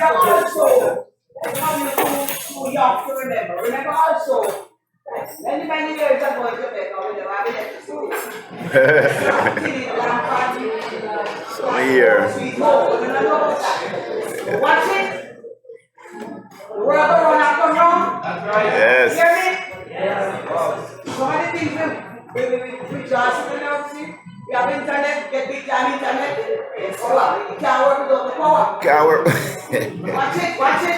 also, too young to remember. Remember also, many years ago in Jamaica, we never had electricity. Some year. Watch it. The world will run out of wrong. That's right. Yes. Hear me? Yes. So many things we just see. We have internet, get big time internet. It's power. It can't work without the power. Can't work. Watch it.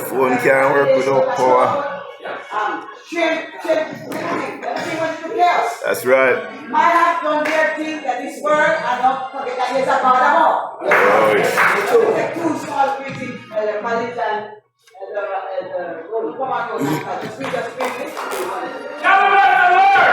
Phone can't work without power. That's right. Might have done their thing that is word and not forget that there's a God above. Oh, yeah. So take two small preaching, the college and the commando and the speaker. Celebrate the Lord!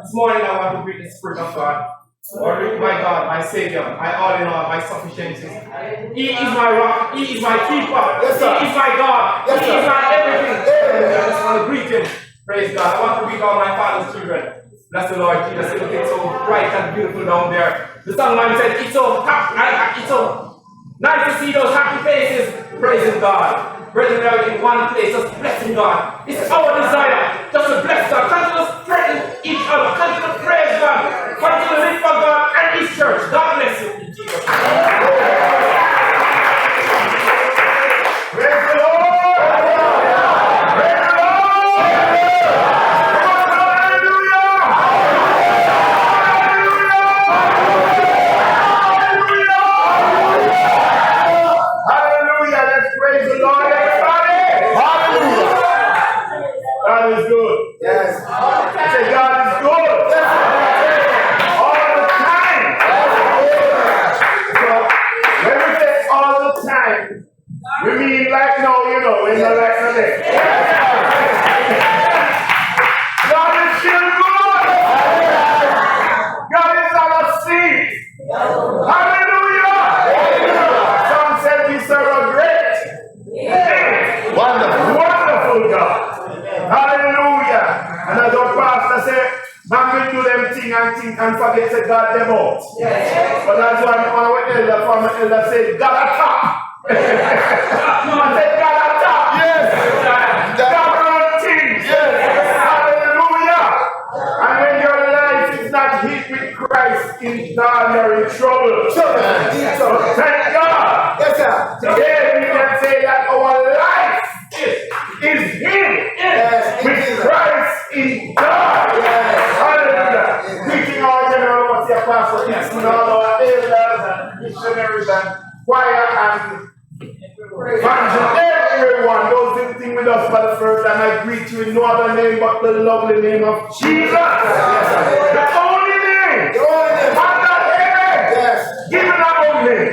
This morning I want to greet the Spirit of God. Lord, my God, my Savior, my all in all, my sufficiency. He is my rock, He is my keeper, Yes, He is my God, Yes, He is my everything. I just want to greet Him. Praise God. I want to greet all my Father's children. Bless the Lord Jesus. It looks so bright and beautiful down there. The songman said, it's so happy, it's so nice to see those happy faces. Praising God. Brethren, we are in one place, just blessing God. It's our desire just to bless God. Continue to strengthen each other. Continue to praise God. Continue to live for God and His church. God bless you in Jesus' name. Praise the Lord! Praise the Lord! Hallelujah! Let's praise the Lord, everybody! Hallelujah! God is good. Yes. I say God is good. All the time. So when we say all the time, we mean like now, we're not like today. God is still good. God is not asleep. Hallelujah. Some said we serve a great, wonderful God. Hallelujah. And as our pastor said, man will do them thing and forget to God them out. Yes. But that's why our elder from the elder said, God a top. I said, God a top. Yes. God run things. Yes. Hallelujah. And when your life is not hid with Christ in God, you're in trouble. So thank God. Yes, sir. Today we can say that our life is hid with Christ in God. Yes. Hallelujah. Greeting our general overseer, Pastor Easton, and all our elders and missionaries and choir and everyone, those visiting with us for the first time, I greet you in no other name but the lovely name of Jesus. The only name under heaven, given above name,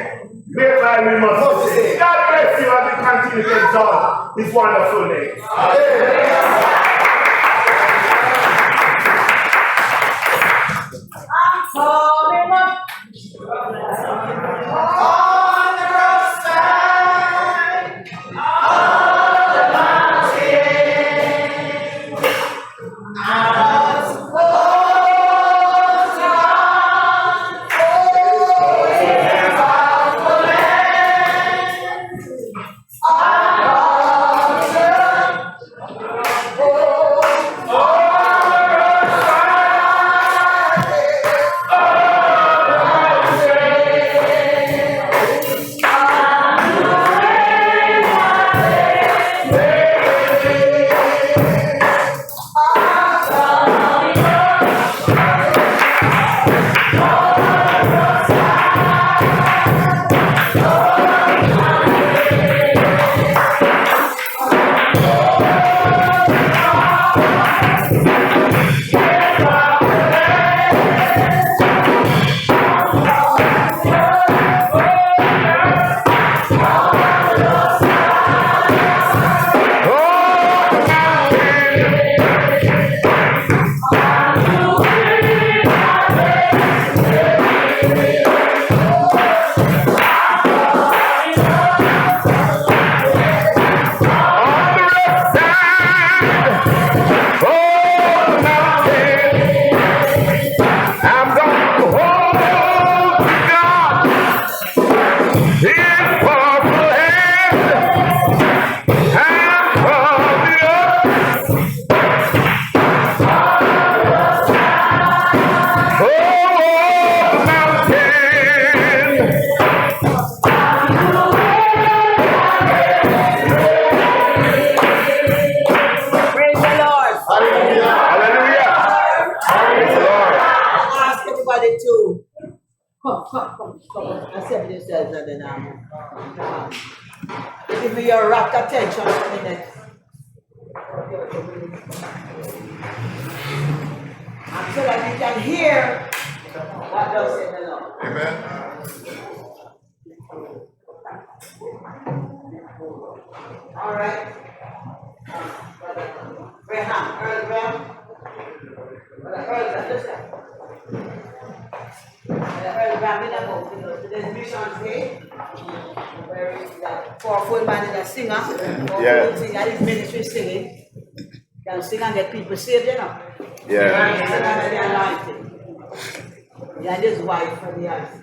whereby we must say, God bless you as we continue to exalt His wonderful name. I'm coming up. On the roadside, on the mountain, I'm supposed to run, about the land. I'm Come. Accept yourselves and then give me your rapt attention for a minute. And so that you can hear what thus said the Lord. Amen. All right. Graham, Earl Graham. Earl, listen. Earl Graham in a book. Today's Missions Day. Where he's a powerful man and a singer. Yeah. Singer, his ministry singing. Can sing and get people saved, you know. Yeah. Yeah, his wife from the house.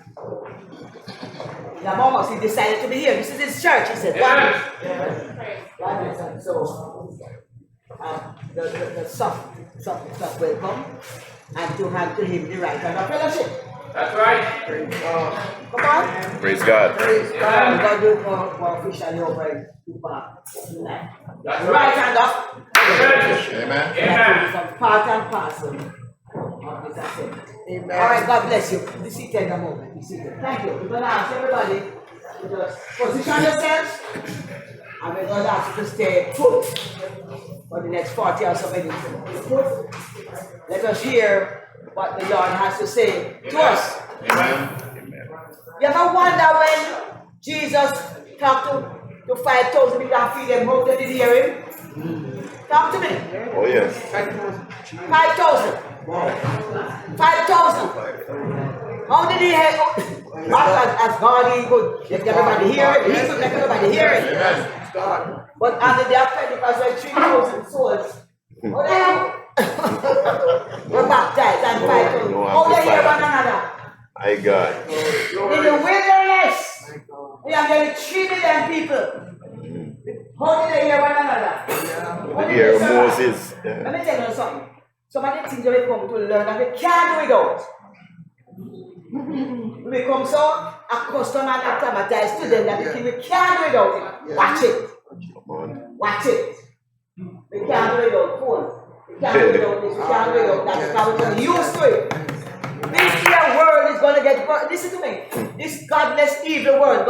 Almost he decided to be here. This is his church, he said. Oneness. So the soft welcome and to hand to him the right hand of fellowship. That's right. Come on. Praise God. Praise God. We're going to do it more officially over in tonight. That's right hand up. Amen. Amen. Some part and parcel of this assembly. Amen. All right, God bless you. Be seated in a moment. Be seated. Thank you. We're going to ask everybody to just position yourselves, and we're going to ask you to stay put for the next 40 or so minutes. Let us hear what the Lord has to say to us. Amen. You ever wonder when Jesus talked to 5,000 people and feed them, how they did hear him? Talk to me. Oh, yes. 5,000. 5,000. How did he hear? As God, he could let everybody hear it. He could let everybody hear it. But under the Pentecost, when 3,000 souls, how they were baptized and 5,000. How they hear one another? I God. In the wilderness, we are getting 3 million people. How did they hear one another? Hear Moses. Yeah. Let me tell you something. Some of the things that we come to learn that we can't do without. We become so accustomed and acclimatized to them that we think we can't do without it. Watch it. Watch it. We can't do without phone. We can't do without this. We can't do without that. Because we're used to it. This here world is going to get, listen to me. This godless evil world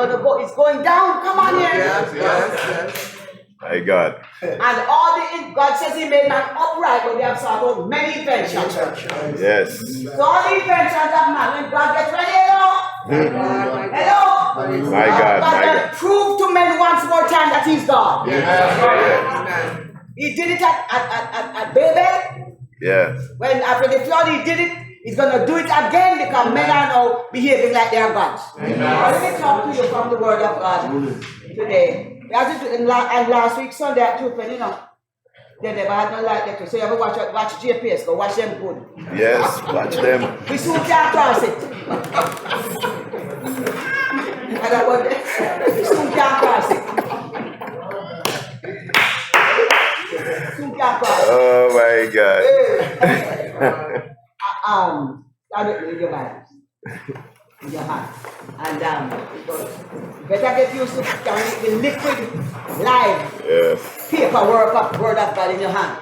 is going down. Come on here. Yes. My God. And God says he made man upright, but we have saw many inventions. Yes. So all the inventions of man, when God gets ready, hello. My God. God My can God. prove to men once more time that he's God. Yes. He did it at Babel. Yeah. When after the flood he did it, he's going to do it again because men are now behaving like they are gods. Let me talk to you from the word of God today. As it and last week Sunday at 2 p.m. They never had no light there. So you ever watch GPS, go watch them good. Yes. Watch them. We soon can't cross it. I got what we soon can't cross it. Soon can't cross it. Oh my God. I don't know your hands. In your hand. And better get used to carrying the liquid live Yes. paperwork of word of God in your hand.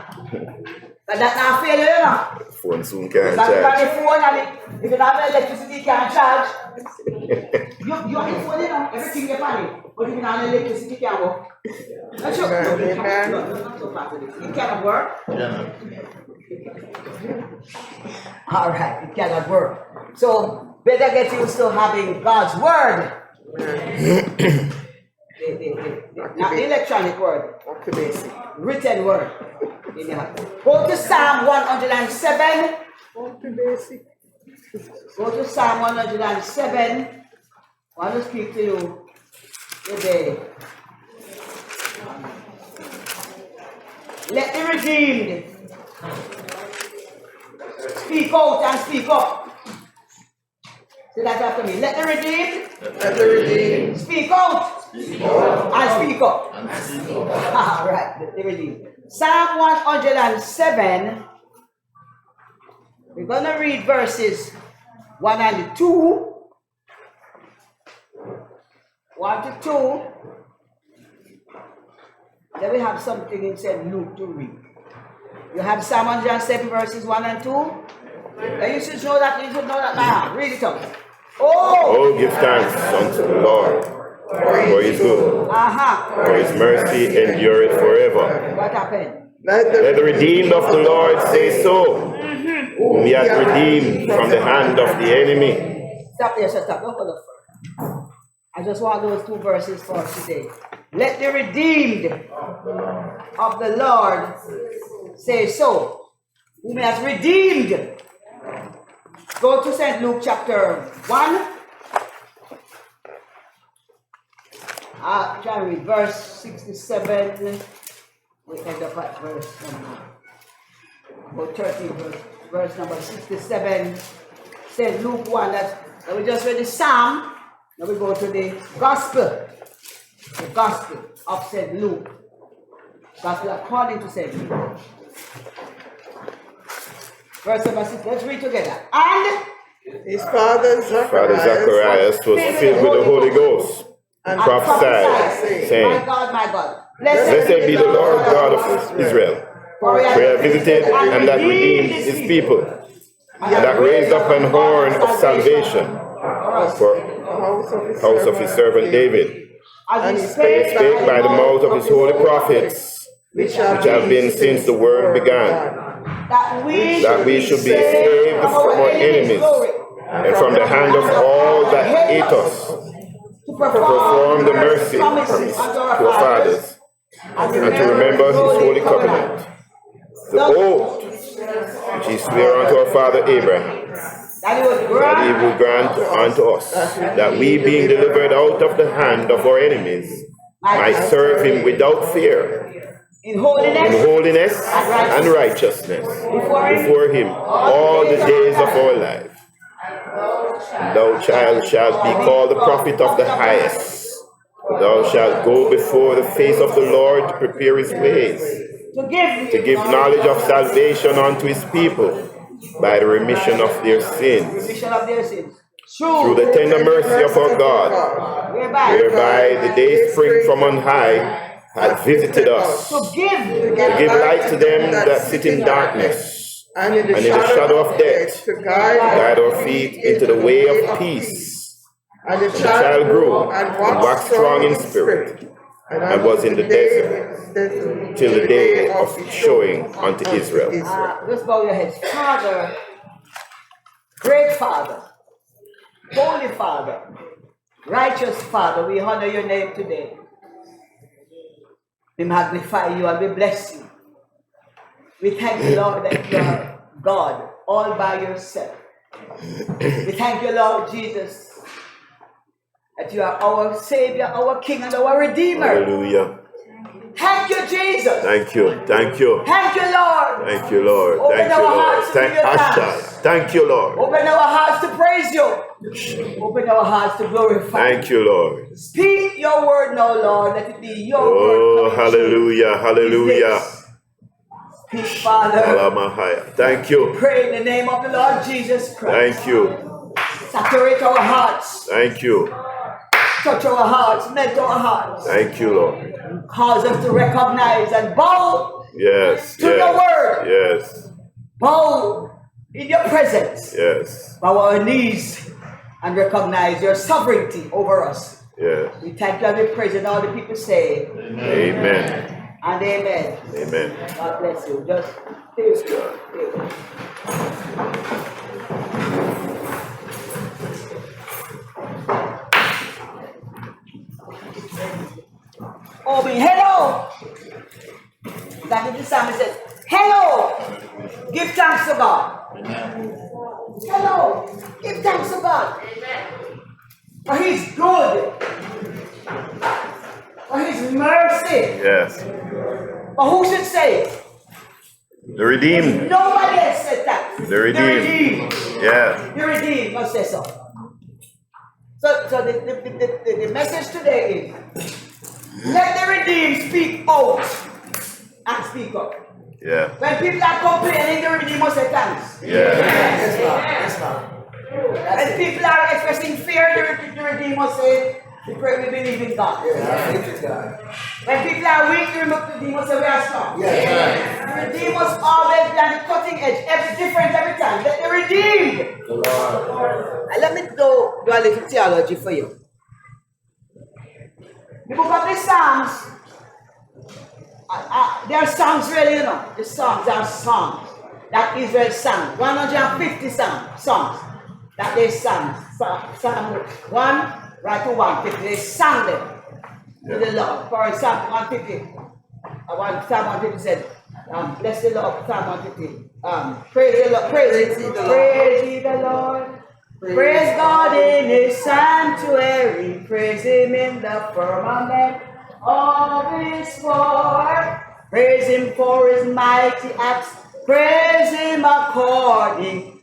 But that not fail you, you know. Phone soon can't Because you charge. have the phone and if you don't have electricity, you can't charge. You have the phone, you know, everything you find. But if you don't have electricity, you can't work. That's your not so fast. It cannot work. All right, it cannot work. So better get used to having God's word. Not the electronic word. Written word. Go to Psalm 107. Go to Psalm 107. I want to speak to you today. Let the redeemed speak out and speak up. Say that after me. Let the redeemed speak out and speak up. All right, let the redeemed. Psalm 107. We're going to read verses 1 and 2. 1 to 2. Then we have something in St. Luke to read. You have Psalm 107 verses 1 and 2. And you should know that. You should know that now. Read it up. Oh, give thanks unto the Lord, for his good, for his mercy endureth forever. What happened? Let the redeemed of the Lord say so, whom he hath redeemed from the hand of the enemy. Stop there, shut up. Don't hold up first. I just want those 2 verses for today. Let the redeemed of the Lord say so, whom he has redeemed. Go to St. Luke chapter 1. Try to read verse 67. We end up at verse number 13, verse number 67. St. Luke 1. We just read the Psalm. Now we go to the Gospel. The Gospel of St. Luke. Gospel according to St. Luke. Verse number 6. Let's read together. And his father Zacharias was filled with the Holy Ghost and prophesied, saying, my God. Blessed be the Lord God of Israel, for he hath visited and that redeemed his people, and that raised up an horn of salvation for the house of his servant David. And he He spake by the mouth of his holy prophets, which have been since the world began, that we should be saved from our enemies and from the hand of all that hate us, to perform the mercy promised to our fathers, and to remember his holy covenant, the oath which he sware unto our father Abraham, that he will grant unto us, that we, being delivered out of the hand of our enemies, might serve him without fear, in holiness and righteousness before him all the days of our life. Thou, child, shalt be called the prophet of the highest. Thou shalt go before the face of the Lord to prepare his ways, to give knowledge of salvation unto his people by the remission of their sins, through the tender mercy of our God, whereby the day spring from on high hath visited us, to give light to them that sit in darkness and in the shadow of death, to guide our feet into the way of peace. And the child grew and waxed strong in spirit, and was in the desert till the day of showing unto Israel. Let's bow your heads. Father, great Father, Holy Father, righteous Father, we honor your name today. We magnify you and we bless you. We thank you, Lord, that you are God all by yourself. We thank you, Lord Jesus, that you are our Savior, our King, and our Redeemer. Hallelujah. Thank you, Jesus. Thank you. Thank you. Thank you, Lord. Thank you, Lord. Thank you, Lord. Thank you, Lord. Open our hearts to praise you. Open our hearts to glorify. Thank you, Lord. Speak your word now, Lord. Let it be your word. Oh, hallelujah. Hallelujah. Speak, Father. Thank you. Pray in the name of the Lord Jesus Christ. Thank you. Saturate our hearts. Thank you. Touch our hearts. Melt our hearts. Thank you, Lord. Cause us to recognize and bow to your word. Yes. Bow in your presence. Yes. Bow our knees and recognize your sovereignty over us. Yes. We thank you and we praise, and all the people say Amen. And amen. Amen. God bless you. Just praise God. Obi, hello. That is the psalmist says, hello. Give thanks to God. Amen. Hello. Give thanks to God. Amen. For His good. For His mercy. Yes. But who should say it? The redeemed. Nobody else said that. The redeemed. Yeah. The redeemed must say so. So the message today is, let the redeemed speak out and speak up. Yeah. When people are complaining, the redeemed must say thanks. Yeah. Yes, ma'am. When people are expressing fear, the redeemed must say, we pray, we believe in God. When people are weak, the redeemed must say, we are strong. The redeemed must always be on the cutting edge, every different every time. Let the redeemed. And let me do I a little theology for you. The book of the Psalms, they are songs really, you know. The songs are songs that Israel sang. 150 songs that they sang. Psalm 1 right to 150. They sang them to the Lord. For example, 150. Psalm 150 said, bless the Lord. Psalm 150. Praise the Lord. Praise ye the Lord. Praise God in his sanctuary. Praise him in the firmament of his word. Praise him for his mighty acts. Praise him according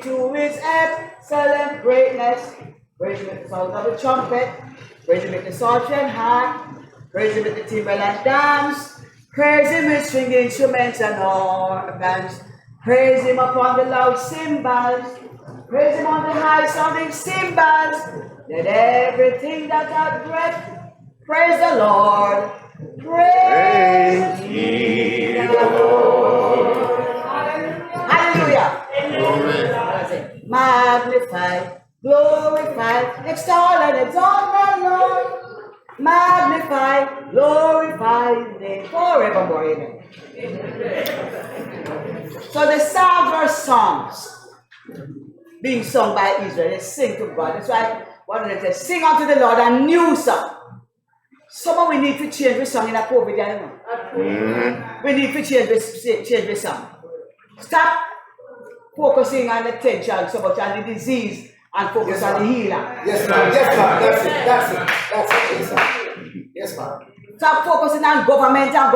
to his excellent greatness. Praise him with the sound of the trumpet. Praise him with the psaltery and harp. Praise him with the timbrel and dance. Praise him with string instruments and organs. Praise him upon the loud cymbals. Praise him on the high sounding cymbals. Let everything that hath breath praise the Lord. Praise ye the Lord. Hallelujah. Hallelujah. Magnify, glorify, extol and exalt the Lord. Magnify, glorify his name forevermore. Amen. So the Psalms are songs being sung by Israel. They sing to God. That's why one of them says, sing unto the Lord a new song. Somehow we need to change the song in a COVID, I don't know. We need to change the song. Stop focusing on the tension so much on the disease and focus on the healer. Yes, ma'am. Yes, ma'am. That's it. Yes, ma'am. Yes, ma'am. Stop focusing on government and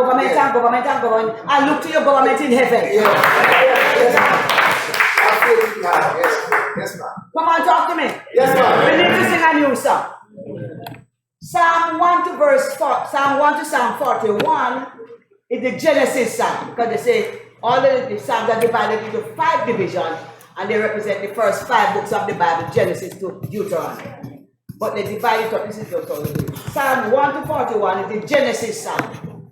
look to your government in heaven. Yes, ma'am. Yes, ma'am. Come on, talk to me. Yes, ma'am. We need to sing a new song. Psalm 1 to Psalm 41 is the Genesis psalm, because they say all the psalms are divided into 5 divisions, and they represent the first 5 books of the Bible, Genesis to Deuteronomy. But they divide it up. This is the Psalm 1 to 41 is the Genesis psalm.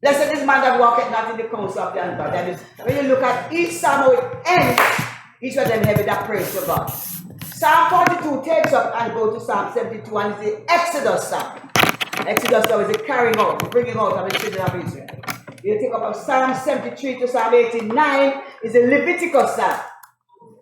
Blessed is man that walketh not in the counsel of the ungodly. That is, when you look at each psalm, how it ends, each of them have that praise to God. Psalm 42 takes up and go to Psalm 72, and it's the Exodus psalm. Exodus psalm is the carrying out, the bringing out of the children of Israel. You take up Psalm 73 to Psalm 89 is the Leviticus psalm.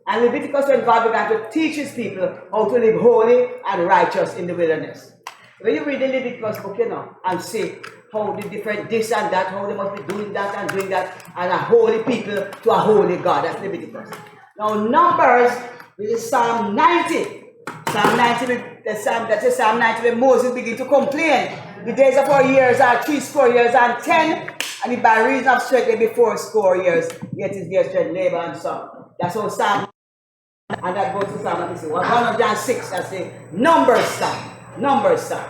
And Leviticus, when God began to teach his people how to live holy and righteous in the wilderness. When you read the Leviticus book, you know, and see how the different this and that, how they must be doing that and doing that, and a holy people to a holy God. That's Leviticus. Now, Numbers is Psalm 90. Psalm 90, that's a Psalm 90 when Moses began to complain. The days of our years are 60 years and 10, and if by reason of strength they be 80 years, yet is their strength, labor and song. That's how Psalm, and that goes to Psalm 106, that's the Numbers Psalm. Numbers Psalm.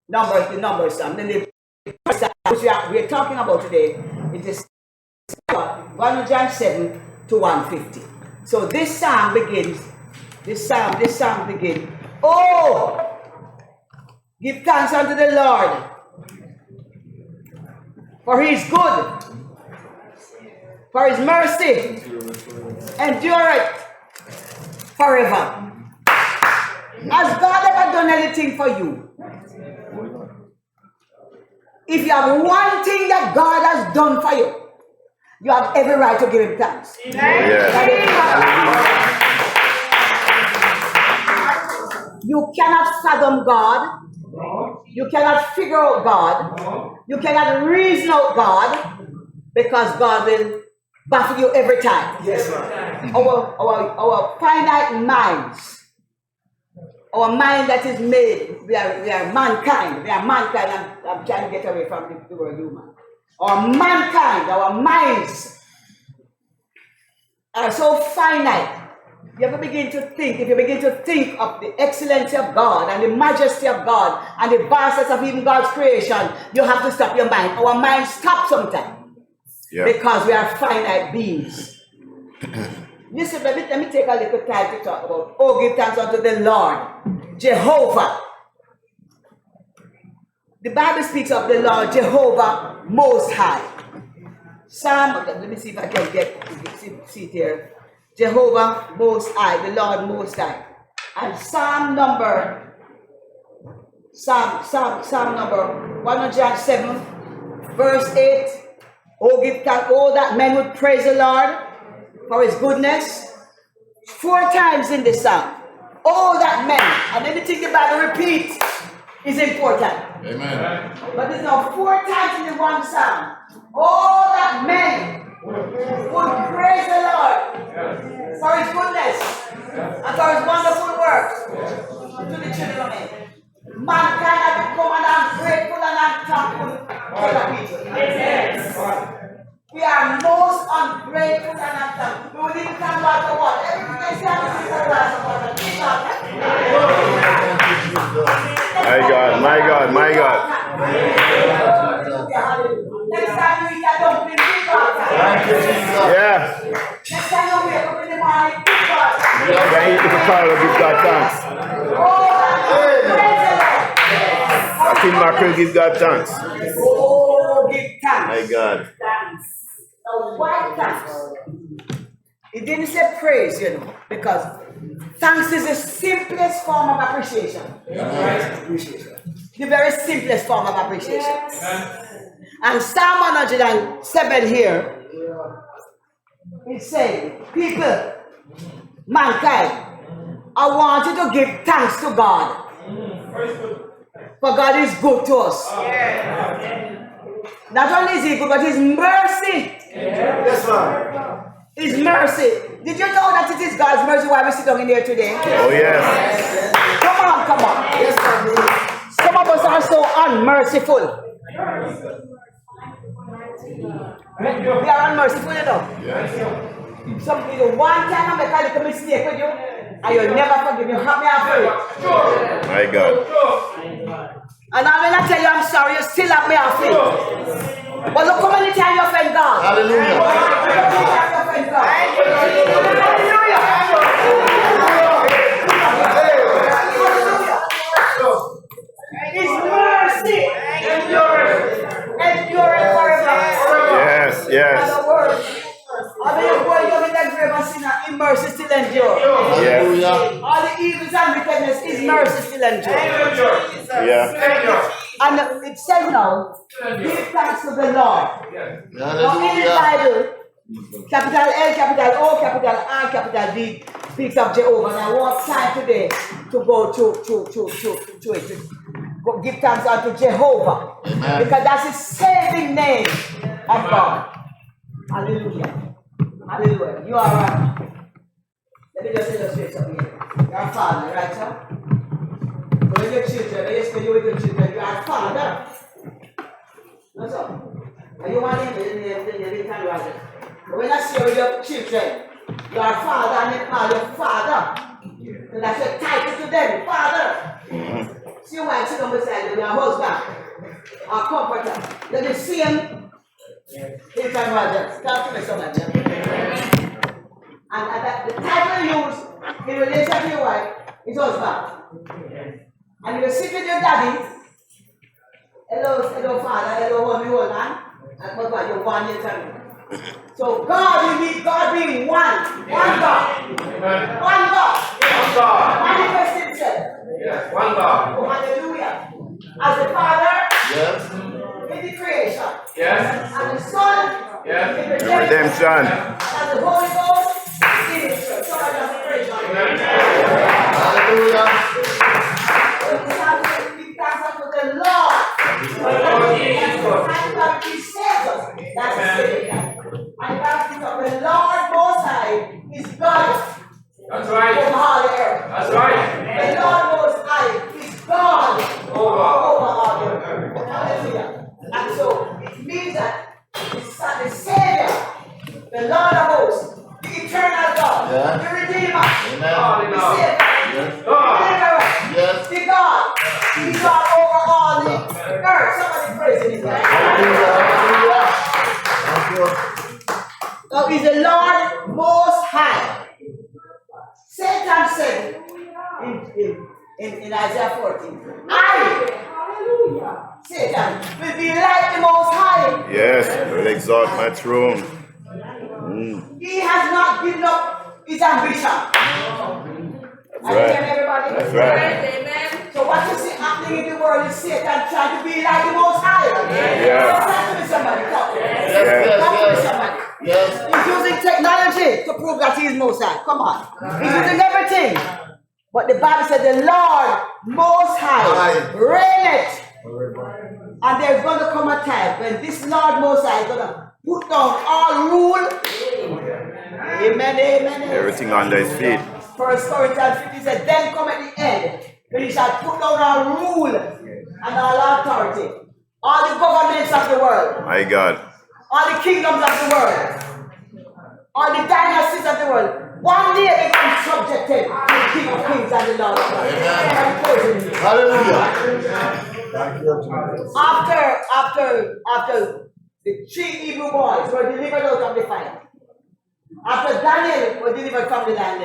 The Numbers Psalm. Then the Psalm, which we are talking about today, is 107 to 150. So this psalm begins, oh, give thanks unto the Lord, for he is good, for his mercy endureth forever. Has God ever done anything for you? If you have one thing that God has done for you, you have every right to give him thanks. You cannot fathom God. You cannot figure out God. You cannot reason out God, because God will baffle you every time. Yes, ma'am. Our finite minds, our mind that is made, we are mankind. I'm trying to get away from the word human. Our mankind, our minds are so finite. If you begin to think of the excellency of God and the majesty of God and the vastness of even God's creation, you have to stop your mind. Our minds stop sometimes because we are finite beings. Listen, let me take a little time to talk about, oh, give thanks unto the Lord, Jehovah. The Bible speaks of the Lord Jehovah Most High. Let me see if I can see it here. Jehovah Most High, the Lord Most High. And Psalm number 107, verse 8. Oh, give thanks, oh, that men would praise the Lord for his goodness. 4 times in the psalm. Oh, that men, and anything the Bible repeats is important. Amen. But it's now 4 times in the one psalm. Oh, that men would praise the Lord for his goodness and for his wonderful works to the children of men. Mankind has become an ungrateful and unthankful people. We are most ungrateful and unthankful. We will even thank God for what? Everything they say is a glass of water. My God. Next time you eat that dumpling, give God thanks. Yeah. Next time you wake up in the morning, give God thanks. You can eat the potato, give God thanks. Oh, praise the Lord. King mackerel, give God thanks. Oh, give thanks. My God. Now, why thanks? It didn't say praise, because thanks is the simplest form of appreciation. The very simplest form of appreciation. And Psalm 107 here, it says, people, mankind, I want you to give thanks to God. For God is good to us. Not only is he good, but his mercy. Yes, ma'am. His mercy. Did you know that it is God's mercy why we sit down in here today? Oh, yes. Come on. Yes, ma'am. Some of us are so unmerciful. We are unmerciful, Some people, one time I make a little mistake with you, and you'll never forgive me. Help me out for it. My God. And now when I tell you I'm sorry, you still have me off it. But look how many times you offend God. Hallelujah. Look how many times you offend God. Hallelujah. His mercy endureth forever. Yes. Other words, I mean, you're going in that grave and sinner, his mercy still endures. Yes. All the evils and wickedness, his mercy still endures. Yeah. And it says now, give thanks to the Lord. Now in the Bible, capital L, capital O, capital R, capital D speaks of Jehovah. And I want time today to go to it. Go give thanks unto Jehovah. Amen. Because that's the saving name of God. Hallelujah. You are let me just illustrate something here. You are a father, right, sir? So when your children, when you spend with your children, you are a father. That's all. And you want them to but when I see you with your children, you are a father and they call you father. So that's your title to them, father. See your wife sit on beside you, your husband, or comforter. Let me see him. Here can Roger. Talk to me somebody. And the title you use in relation to your wife is husband. And you sit with your daddy. Hello father, hello mommy, hold on. And what you're 1 year old. So God, you need God being one. One God. One God. Manifest himself. Yes, one God. Oh, hallelujah. As the Father Yes. in the creation. Yes. And the Son Yes. in redemption. Redemption. And the Holy Ghost in the church. Somebody just praise God. Hallelujah. Give thanks unto the Lord. And he saves us. That's the saving. And thanks of the Lord Most High is God. That's right. Over all the earth. That's right. The Lord Most High is God over all the earth. Hallelujah. And so it means that the Savior, the Lord of hosts, the eternal God, the Redeemer, Amen. the Savior, the Deliverer, Yes. the God, He's God over all the earth. Somebody praise Him. Hallelujah. Thank you. So He's the Lord Most High. Satan said in Isaiah 14, Satan will be like the Most High. Yes. I will exalt my throne. He has not given up his ambition. That's right. Everybody? That's right. Amen. So what you see happening in the world is Satan trying to be like the Most High. Yeah. Talk to me, somebody. Talk to me. Yeah. Talk to me, somebody. Yes. He's using technology to prove that he is Most High. Come on. He's using everything. But the Bible said the Lord Most High reigneth. And there's going to come a time when this Lord Most High is going to put down all rule. Amen, amen. Everything under his feet. 1 Corinthians 15 said, then come at the end, when he shall put down all rule and all authority, all the governments of the world, My God. all the kingdoms of the world, all the dynasties of the world. One day they become subjected to the King of Kings and the Lord of Lords. Hallelujah. Thank you, Jesus. After the 3 Hebrew boys were delivered out of the fire, after Daniel was delivered from the land,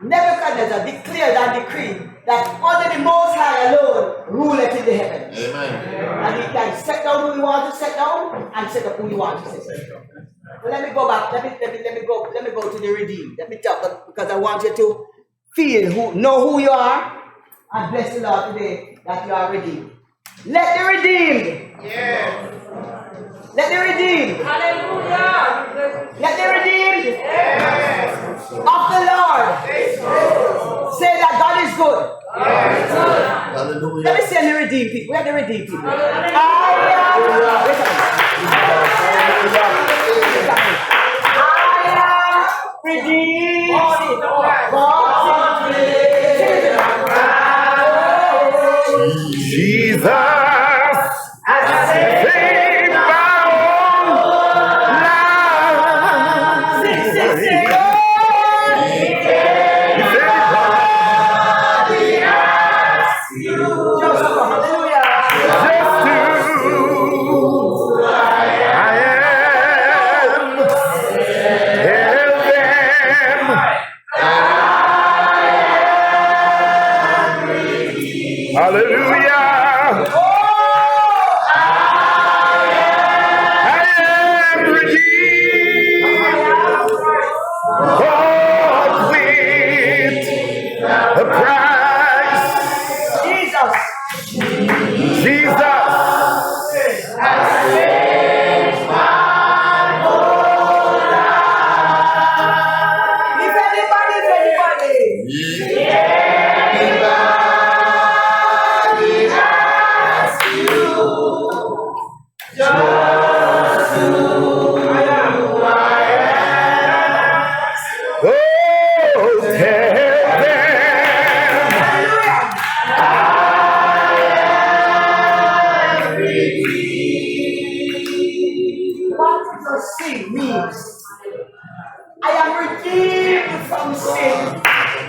Nebuchadnezzar declared and decreed that only the Most High alone ruleth in the heavens. Amen. And he can set down who he wants to set down and set up who he wants to set down. So let me go back. Let me go to the redeemed. Let me talk because I want you to know who you are, and bless the Lord today that you are redeemed. Let the redeemed. Yes. Let the redeemed. Hallelujah. Let the redeemed Yes. of the Lord say that God is good. Hallelujah. Let me see the redeemed people. Where are the redeemed people? I am redeemed. Jesus. Saved by Hallelujah. I am redeemed. Bought with a price. Jesus. Jesus. If anybody. What does sin means? I am redeemed from sin.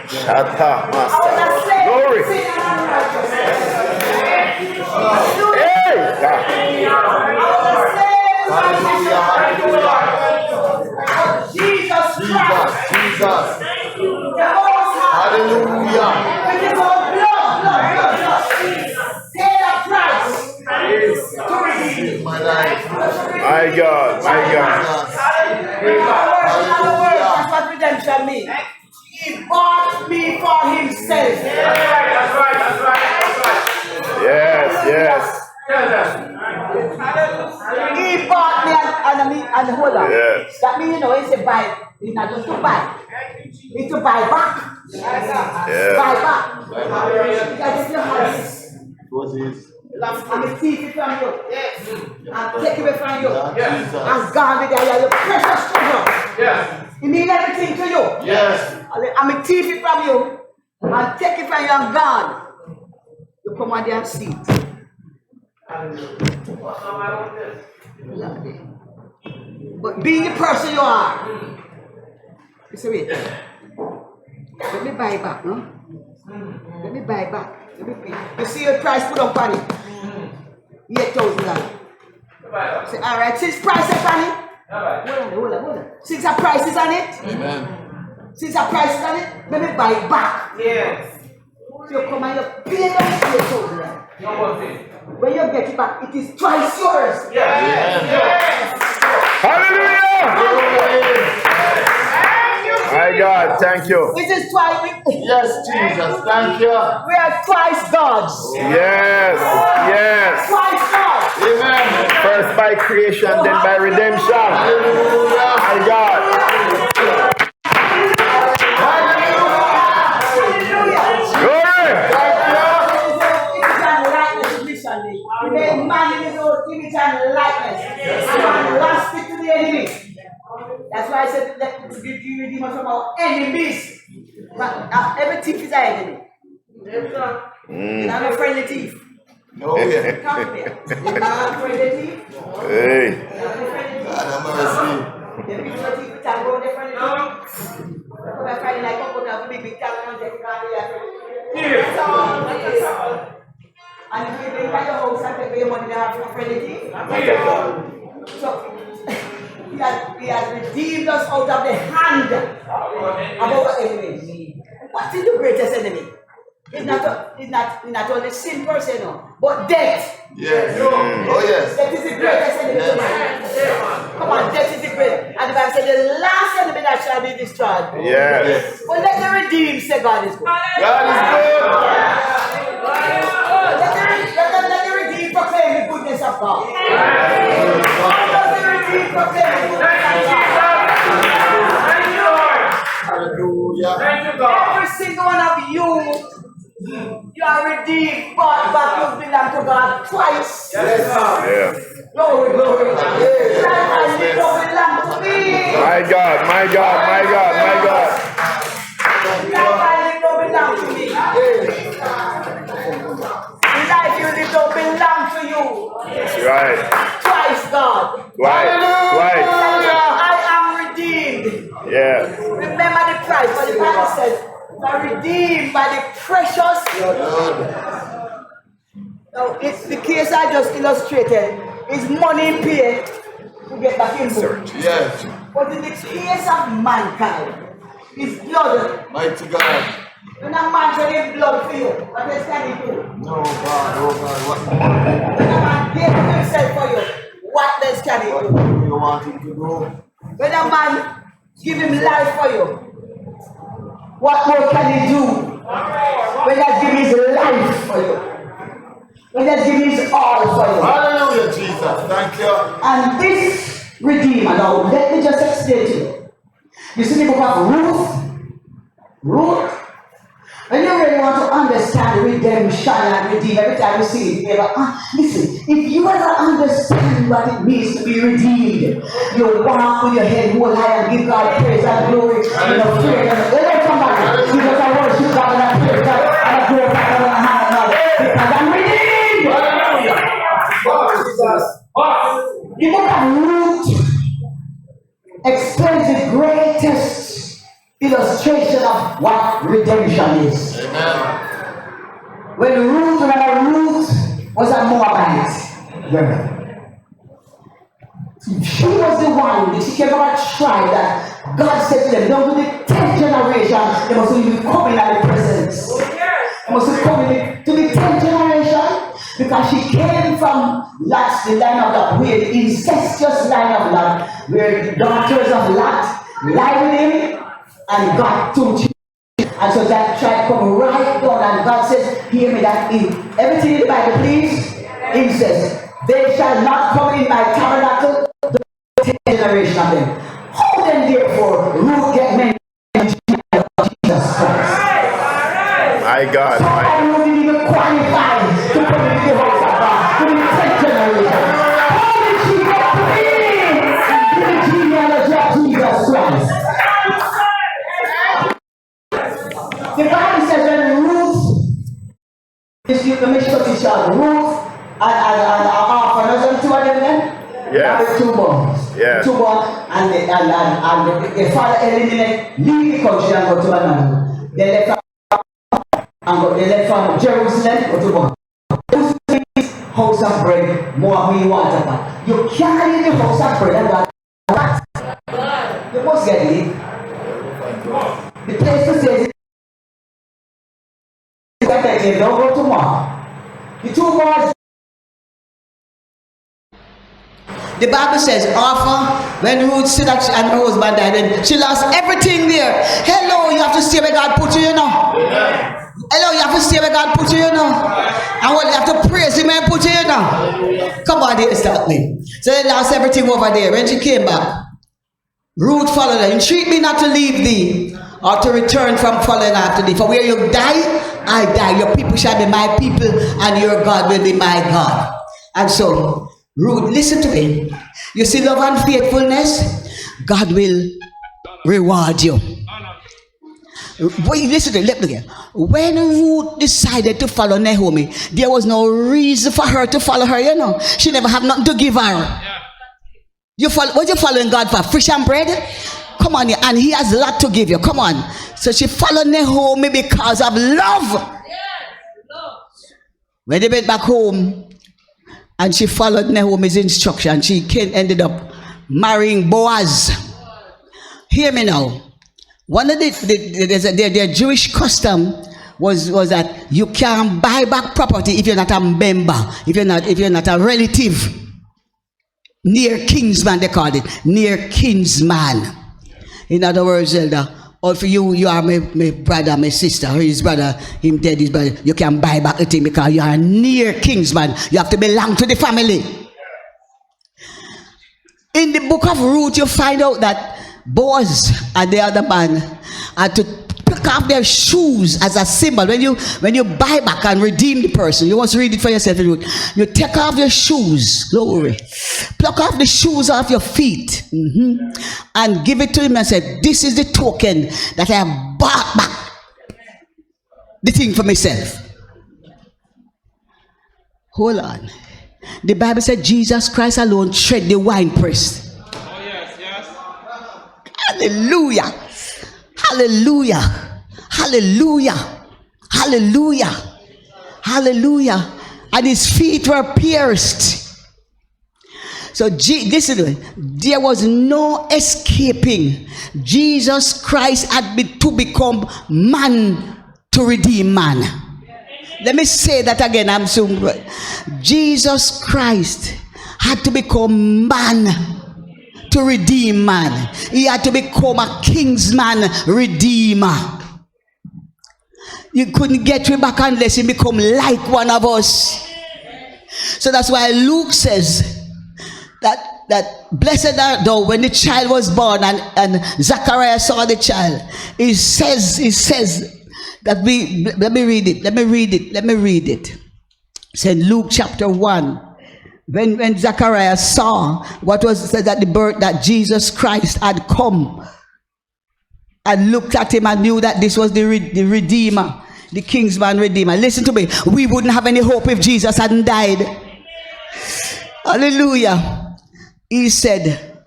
Shatta, I was a Master. slave Glory. to sin and unrighteousness. Hey, God. I was a slave to but Jesus Christ, Jesus. the Most High, Hallelujah. with his own blood, paid a price to redeem me. My life. My God, my God. That's what redemption means. He bought me for himself. Yes, yes. He bought me and hold on. Yes. That means, it's a buy. It's not just to buy. It's to buy back. Yes. Buy back. Because if you have this, What is? I'm a thief from you. I'll take away from you. Jesus. And God with your precious treasure. He means everything to you. Yes. I'm a thief from you. I'll take it from you and God. You come on there and see it. But be the person you are. You say, wait. Let me buy it back, no? Let me buy it back. You see your price put up on it? $8,000. Say, all right, since price is on it, hold on. Since a price is on it, Amen. since a price is on it, let me buy it back. Yes. So you come and you pay down $8,000. When you get it back, it is twice yours. Hallelujah. My God. God, thank you. This is twice. Yes, Jesus. Thank you. We are twice gods. Yes, yes. Twice gods. Amen. First by creation, then by redemption. Hallelujah. My God. Glory. He made man in his own image and likeness. And man lost it to the enemy. That's why I said, let us redeem us from our enemies. But every thief is an enemy. You're not a friendly thief. No, yeah. Come here. You're not a friendly thief. Hey. You're not a friendly thief. God have mercy. The people that think that go the friendly thief. Come and find like up on a big town and take it out of and if you bring back your house and take your money, they have no friendly thief. So, he has redeemed us out of the hand of our enemies. What is the greatest enemy? It's not only sin per se, no, but death. Yes. Oh, yes. Death is the greatest enemy to man. Come on, death is the greatest. And the Bible said the last enemy that shall be destroyed. Yes. But let the redeemed say God is good. God is good. Let the redeemed proclaim the goodness of God. Let the redeemed proclaim the goodness of God. Hallelujah. Every single one of you are redeemed, bought back, you belong to God twice. Yes, Yeah. Glory, glory. And you don't belong to me. My God, my God, my God, my God. Life you don't belong to me. Life you live don't belong to you. That's right. Twice, God. Twice. Twice. I am redeemed. Yeah. Remember the price, but the Bible says, are redeemed by the precious blood. Now, it's the case I just illustrated is money in pay to get back in book. Yes. But in the case of mankind, it's blood. Mighty God. When a man shedding blood for you, what else can he do? No, God. Oh, God. What When a man gave himself for you, what else can he do? do you want him to do? When a man give him life for you, what more can he do? When he give his life for you, when he give his all for you. Hallelujah, Jesus. Thank you. And this Redeemer, now let me just explain to you. You see the book of Ruth. When you really want to understand redemption and redeem, every time you see it, you ever, listen, if you ever understand what it means to be redeemed, you walk with your head hold high and give God praise and glory and fear. Let me come back because I worship God and I praise God and I glorify God and I honor God because I'm redeemed. Hallelujah. Oh, Jesus. The book of Ruth explains the greatest illustration of what redemption is. Amen. When Ruth was a Moabite girl. She was the one, she came from a tribe that God said to them, down to the 10th generation, they must be coming at the presence. They must be coming to the 10th generation because she came from Lot, the line of Lot, where the incestuous line of Lot, where the daughters of Lot lied with him and got 2 children. And so that tribe come right down and God says, hear me that in everything in the Bible, please. He says, they shall not come in my tabernacle, the 10th generation of them. How then therefore Ruth get men in Jesus Christ? My God. So I didn't even qualify to come into the house of God, to the 10th generation. How did she get in the genealogy of Jesus Christ? The Bible says when Ruth, this you can make sure it's Ruth and orphans and 2 of them then? Yes. 2 boys. Yes. 2 boys and the father eliminated, leave the country and go to another. They left from Jerusalem, go to one. House of bread, more we want about. You can't eat the house of bread and God. You must get it. The place to say is don't go tomorrow. The 2 boys. The Bible says, often when Ruth said that and her husband died, and she lost everything there. Hello, you have to stay where God put you, you know. Hello, you have to stay where God put you, you know. And what you have to praise Him and put you, you know. Come on, there, start me. So they lost everything over there. When she came back, Ruth followed her. Entreat me not to leave thee, or to return from following after thee. For where you die, I die. Your people shall be my people, and your God will be my God. And so, Ruth, listen to me. You see love and faithfulness, God will reward you. Wait, listen to me. Look here. When Ruth decided to follow Naomi, there was no reason for her to follow her, you know. She never had nothing to give her. What you following God for? Fish and bread? Come on, and He has a lot to give you. Come on. So she followed Naomi because of love. When they went back home, and she followed Naomi's instruction, she ended up marrying Boaz. Hear me now. One of their Jewish custom was that you can't buy back property if you're not a member, if you're not a relative. Near kinsman, they called it. Near kinsman. In other words, Elder, all for you, you are my brother, my sister, his brother, him dead, his brother. You can buy back the thing because you are near kinsman. You have to belong to the family. In the book of Ruth, you find out that Boaz and the other man had to pick off their shoes as a symbol. When you buy back and redeem the person, you must read it for yourself. You take off your shoes, glory. Pluck off the shoes off your feet, and give it to him and say, this is the token that I have bought back the thing for myself. Hold on. The Bible said Jesus Christ alone tread the winepress. Oh yes, yes. Hallelujah. Hallelujah. Hallelujah. Hallelujah. Hallelujah. And his feet were pierced. So this is it. There was no escaping. Jesus Christ had to become man to redeem man. Let me say that again. I'm so Jesus Christ had to become man to redeem man. He had to become a kingsman redeemer. You couldn't get him back unless he become like one of us. So that's why Luke says that blessed art thou when the child was born and Zachariah saw the child. He says that let me read it. It's in Luke chapter 1. When Zachariah saw what was said that the birth that Jesus Christ had come, and looked at him and knew that this was the Redeemer, the Kingsman Redeemer. Listen to me. We wouldn't have any hope if Jesus hadn't died. Hallelujah. He said,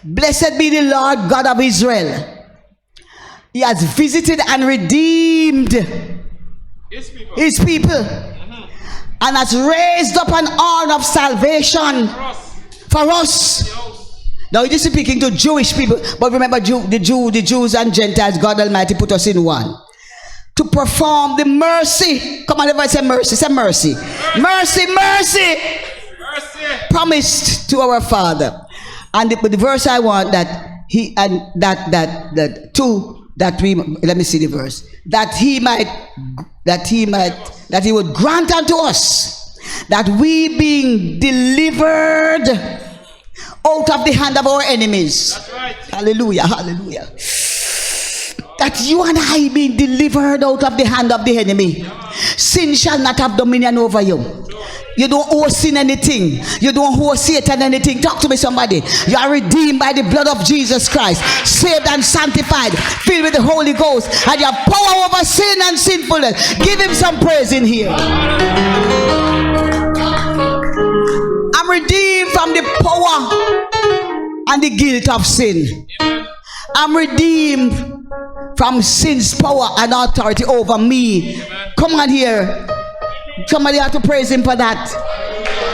blessed be the Lord God of Israel. He has visited and redeemed his people. And has raised up an horn of salvation for us. Now he's speaking to Jewish people, but remember the Jews and Gentiles, God Almighty put us in one. To perform the mercy. Come on, everybody say mercy. Say mercy. Mercy, mercy. Mercy. Promised to our Father. And the verse I want that he and let me see the verse. That he would grant unto us that we being delivered out of the hand of our enemies. That's right. Hallelujah, hallelujah. That you and I being delivered out of the hand of the enemy. Sin shall not have dominion over you. You don't owe sin anything. You don't owe Satan anything. Talk to me, somebody. You are redeemed by the blood of Jesus Christ, saved and sanctified, filled with the Holy Ghost, and you have power over sin and sinfulness. Give him some praise in here. I'm redeemed from the power and the guilt of sin. I'm redeemed from sin's power and authority over me. Come on here. Somebody have to praise him for that.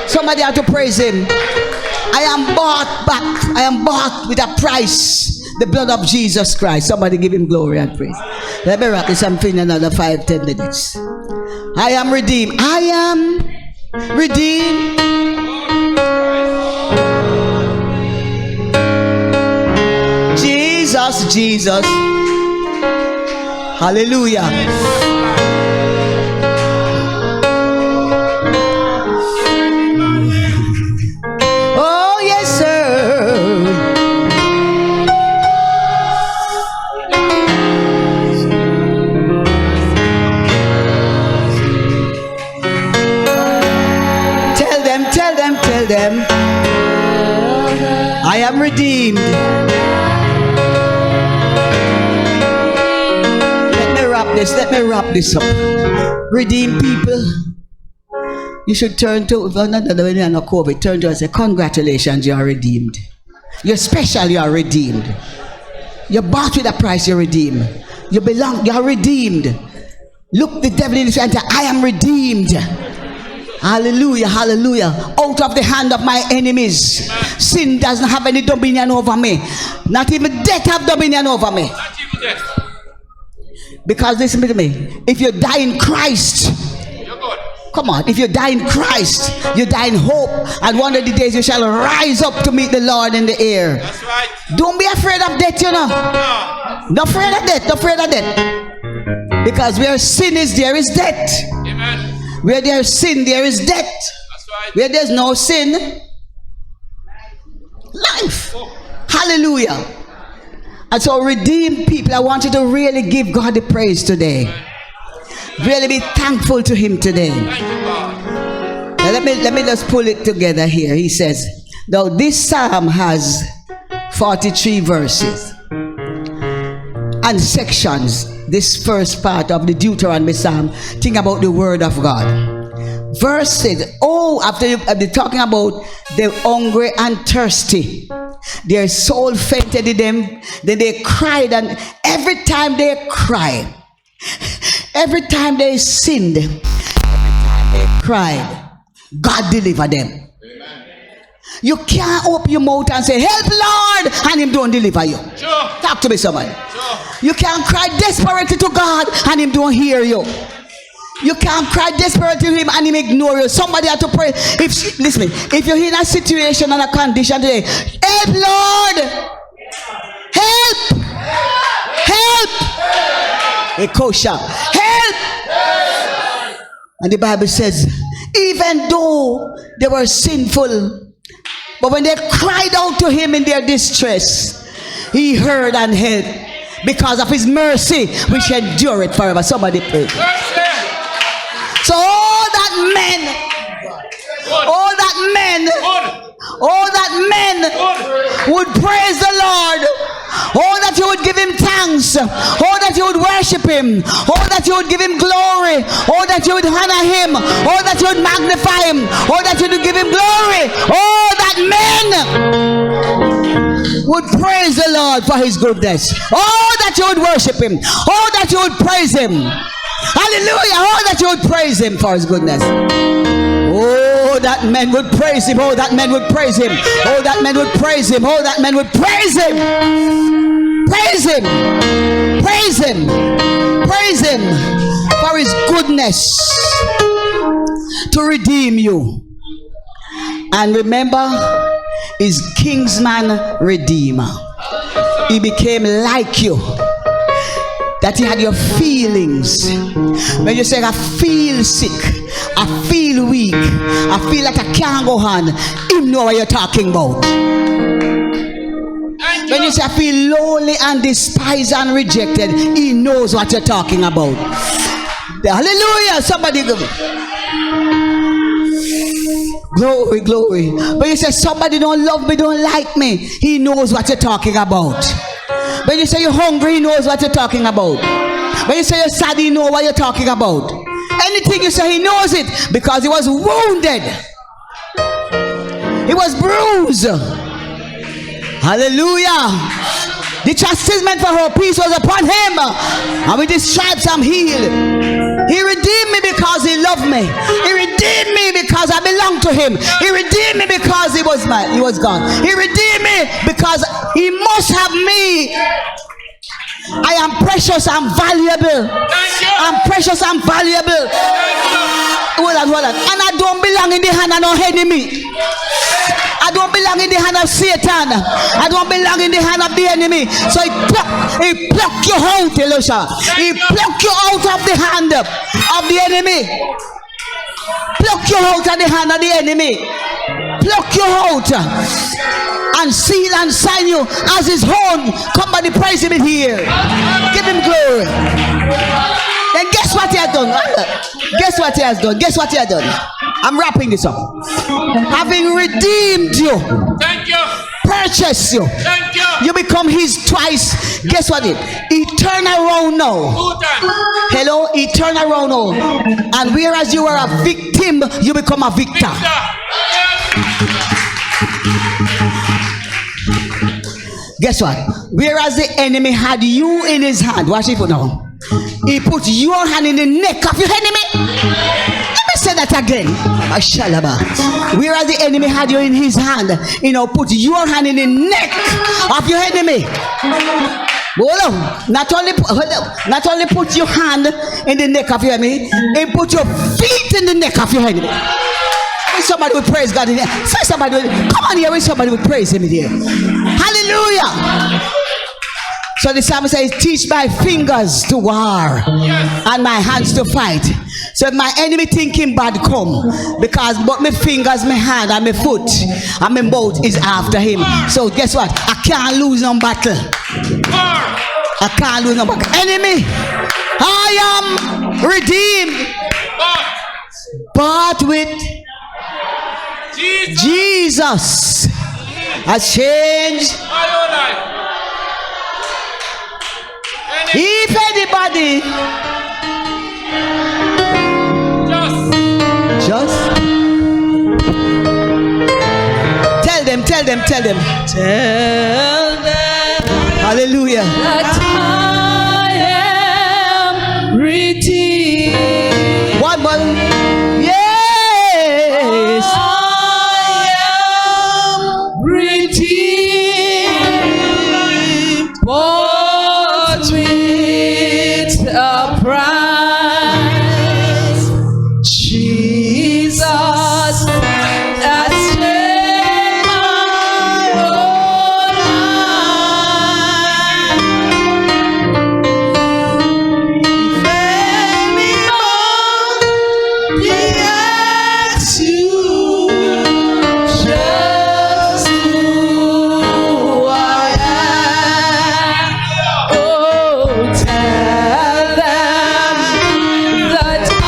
Somebody have to praise him. I am bought back. I am bought with a price. The blood of Jesus Christ. Somebody give him glory and praise. Let me wrap this something in another 5-10 minutes. I am redeemed. I am redeemed. Jesus, Jesus. Hallelujah. Oh, yes, sir. Tell them, I am redeemed. Let me wrap this up. Redeemed people, you should turn to, turn to and say, congratulations, you are redeemed. You're special, you are redeemed. You're bought with a price, you're redeemed. You belong, you are redeemed. Look the devil in the face and say, I am redeemed. Hallelujah, hallelujah. Out of the hand of my enemies. Sin doesn't have any dominion over me. Not even death have dominion over me. Because listen to me, if you die in Christ, come on, if you die in Christ, you die in hope, and one of the days you shall rise up to meet the Lord in the air. That's right. Don't be afraid of death, you know. Not afraid of death, not afraid of death. Because where sin is, there is death. Amen. Where there is sin, there is death. That's right. Where there's no sin, life. Hallelujah. And so, redeemed people, I want you to really give God the praise today. Really be thankful to Him today. Now let me just pull it together here. He says, now this psalm has 43 verses and sections. This first part of the Deuteronomy psalm, think about the word of God. Verse says, oh, after they're talking about the hungry and thirsty, their soul fainted in them, then they cried, and every time they cried, every time they sinned, every time they cried, God delivered them. Amen. You can't open your mouth and say, help Lord, and Him don't deliver you. Sure. Talk to me, somebody. Sure. You can't cry desperately to God and Him don't hear you. You can't cry desperately to Him and Him ignore you. Somebody has to pray. Listen, if you're in a situation and a condition today, help Lord, help, help. And the Bible says, even though they were sinful, but when they cried out to Him in their distress, He heard and helped. Because of His mercy, we shall endure it forever. Somebody pray. So all that men would praise the Lord. Oh, that you would give Him thanks. Oh, that you would worship Him. Oh, that you would give Him glory. Oh, that you would honor Him. Oh, that you would magnify Him. Oh, that you would give Him glory. Oh, that men would praise the Lord for His goodness. Oh, that you would worship Him. Oh, that you would praise Him. Hallelujah. Oh, that you would praise Him for His goodness. Oh, that men would praise Him. Oh, that men would praise Him. Oh, that men would praise Him. Oh, that men would praise Him. Praise Him. Praise Him. Praise Him for His goodness to redeem you. And remember, His kingsman redeemer. He became like you. That He had your feelings. When you say, I feel sick, I feel weak, I feel like I can't go on, Him know what you're talking about. When you say, I feel lonely and despised and rejected, He knows what you're talking about. Hallelujah. Somebody go. Glory, glory. But you say, somebody don't love me, don't like me, He knows what you're talking about. When you say you're hungry, He knows what you're talking about. When you say you're sad, He knows what you're talking about. Anything you say, He knows it, because He was wounded, He was bruised. Hallelujah. The chastisement for our peace was upon Him, and with His stripes I'm healed. He redeemed me because He loved me. He redeemed me because I belong to Him. He redeemed me because He was God. He redeemed me because He must have me. I am precious, I'm valuable. I'm precious, I'm valuable. Hold on. And I don't belong in the hand of no enemy. I I don't belong in the hand of Satan. I don't belong in the hand of the enemy. So he pluck you out, Elisha. He pluck you out of the hand of the enemy. Pluck you out of the hand of the enemy. Pluck you out and seal and sign you as his own. Somebody praise him in here. Give him glory. Then guess what he has done? Guess what he has done? Guess what he has done? I'm wrapping this up. Having redeemed you. Thank you. Purchased you. Thank you. You become his twice. Guess what? He turn around now. Hello, he turn around now. And whereas you were a victim, you become a victor. Guess what? Whereas the enemy had you in his hand, watch it for now. He put your hand in the neck of your enemy. Let me say that again. Whereas the enemy had you in his hand, put your hand in the neck of your enemy. Hold on. Not only put your hand in the neck of your enemy, he put your feet in the neck of your enemy. Somebody would praise God in here. Say somebody would, come on here when somebody would praise him in here. Hallelujah. So the psalmist says, teach my fingers to war and my hands to fight. So if my enemy thinking bad come, because but my fingers, my hand and my foot and my mouth is after him. So guess what? I can't lose no battle. I can't lose no battle. Enemy, I am redeemed. But with Jesus has changed. If anybody just tell them hallelujah that I am redeemed. one more. Yes, I am redeemed, bought with a price. Jesus has changed my whole life. Anymore, he asks you just who I am. Oh, tell them that I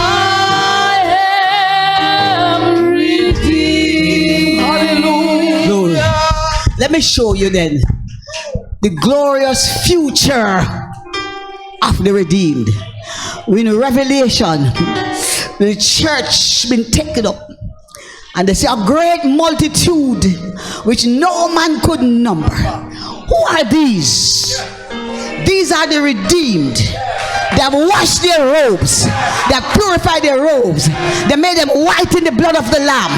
am redeemed. Hallelujah. glory. Let me show you then the glorious future of the redeemed. In Revelation, the church been taken up, and they say a great multitude which no man could number. Who are these? These are the redeemed. They have washed their robes. They have purified their robes. They made them white in the blood of the Lamb.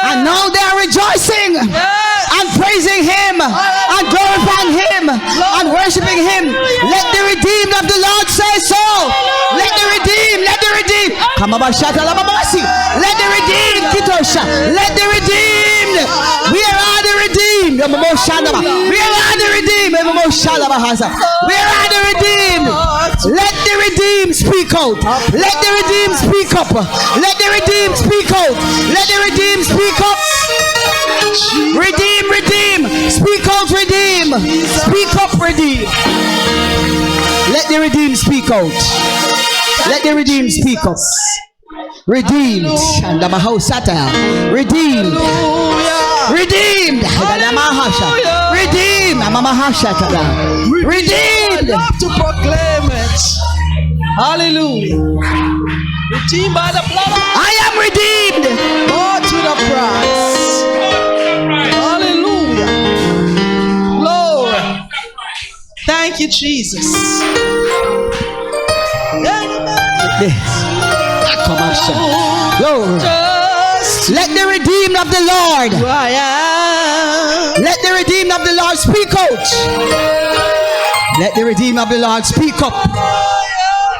And now they are rejoicing and praising him and glorifying him and worshiping him. Let the redeemed of the Lord say so. Let the redeemed. Come on, Shatalababasi. Let the redeemed, Kitosha. Let the redeemed. We are the redeemed. We are the redeemed. We are the redeemed. Let the redeemed speak out. Let the redeemed speak up. Let the redeemed speak out. Let the redeemed speak up. Redeem. Speak out, redeem. Speak up, redeem. Let the redeemed speak out. Let the redeemed speak up. Redeemed. And the Mahosata. Redeemed. Redeemed. Redeemed. Redeemed. I love to proclaim it. Hallelujah. Redeemed by the blood of I am redeemed. bought with a price. Hallelujah. Glory. Thank you, Jesus. Glory. Just Let the redeemed of the Lord. who I am. Let the redeemed of the Lord speak out. Let the redeemed of the Lord speak up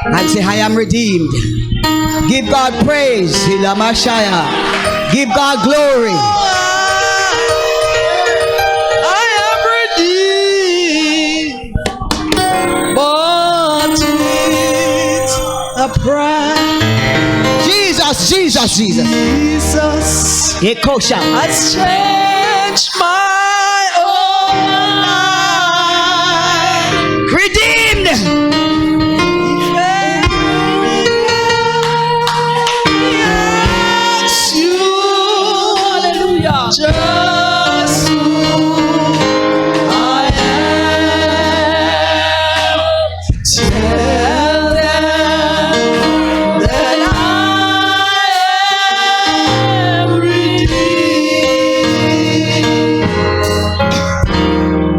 and say, I am redeemed. Give God praise. Hilamashaya. Give God glory. Jesus, Jesus. Jesus Ekosha. has changed my whole life. Redeemed. Yes, you, hallelujah, just who I am. Tell them that I am redeemed.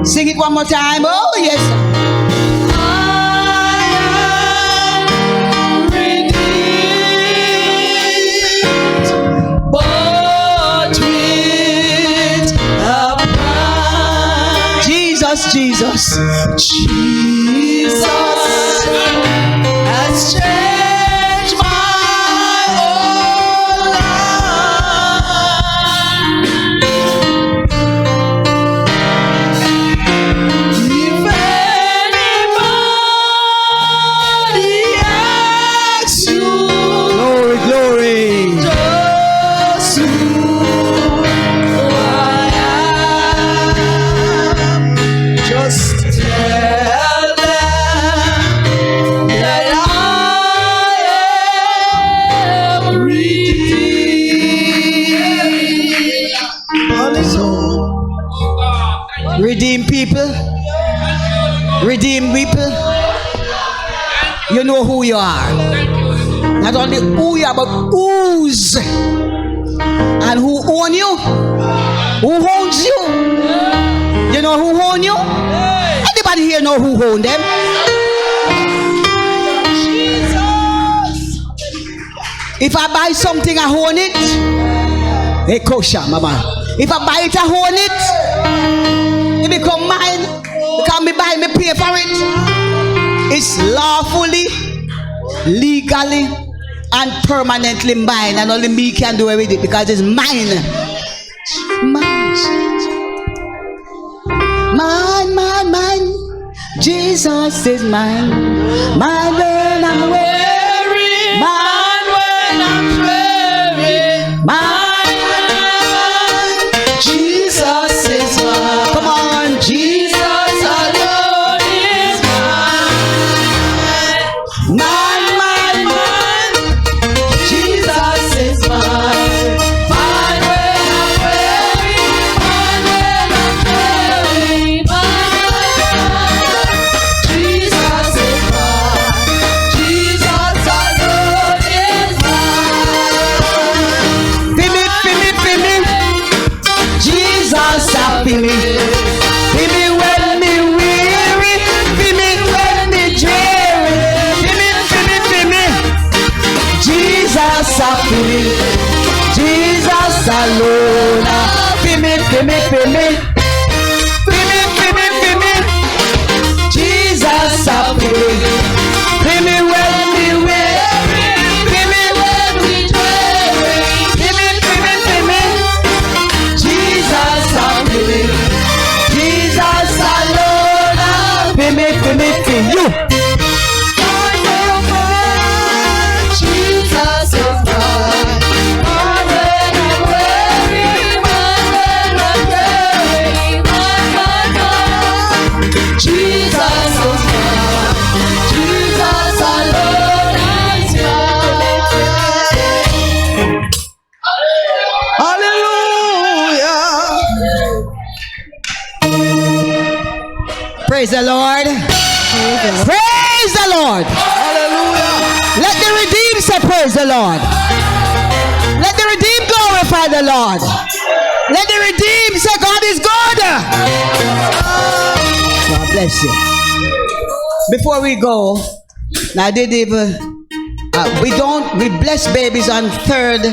Sing it one more time. Oh, yes. I am redeemed, bought with a price. Jesus, Jesus. Jesus has changed my whole life. If anybody asks you Glory, glory. just who I am, just tell them that I am redeemed. Hallelujah. Redeem people. Redeem people. You know who you are. Not only who you are, but whose. And who own you. Who owns you. You know who own you? Anybody here know who own them? If I buy something, I own it. Hey, kosher, mama. If I buy it, I own it. It become mine. Because me buy, me pay for it. It's lawfully, legally, and permanently mine. And only me can do it with it because it's mine. Mine. Mine, mine, mine. Jesus is mine. Mine when I'm weary. Mine when I'm weary. Mine when Jesus is mine. Come on, Jesus alone is mine. Mine, mine, mine. Jesus is mine. Mine when I'm weary. Mine when I'm weary. Mine. Jesus is mine. Jesus alone is mine. Fimi, fimi, fimi. Jesus a fimi. Fimi when me weary. Fimi when me dreary. Fimi, fimi, fimi. Jesus a fimi. Jesus alone. Fimi, fimi, fimi. Fimi, fimi, fimi. Jesus a fimi. Fimi when me weary. Fimi when me dreary. Fimi, fimi, fimi. Jesus a fimi. Jesus alone. Fimi, fimi, fimi. You. Jesus is mine. Mine when I'm weary. Mine when I'm weary. Mine, mine, mine. Jesus is mine. Jesus alone is mine. Hallelujah. Praise the Lord. Praise the Lord. Hallelujah. Let the redeemed say praise the Lord. Let the redeemed glorify the Lord. Let the redeemed say God is good. God bless you. Before we go, now we bless babies on 3rd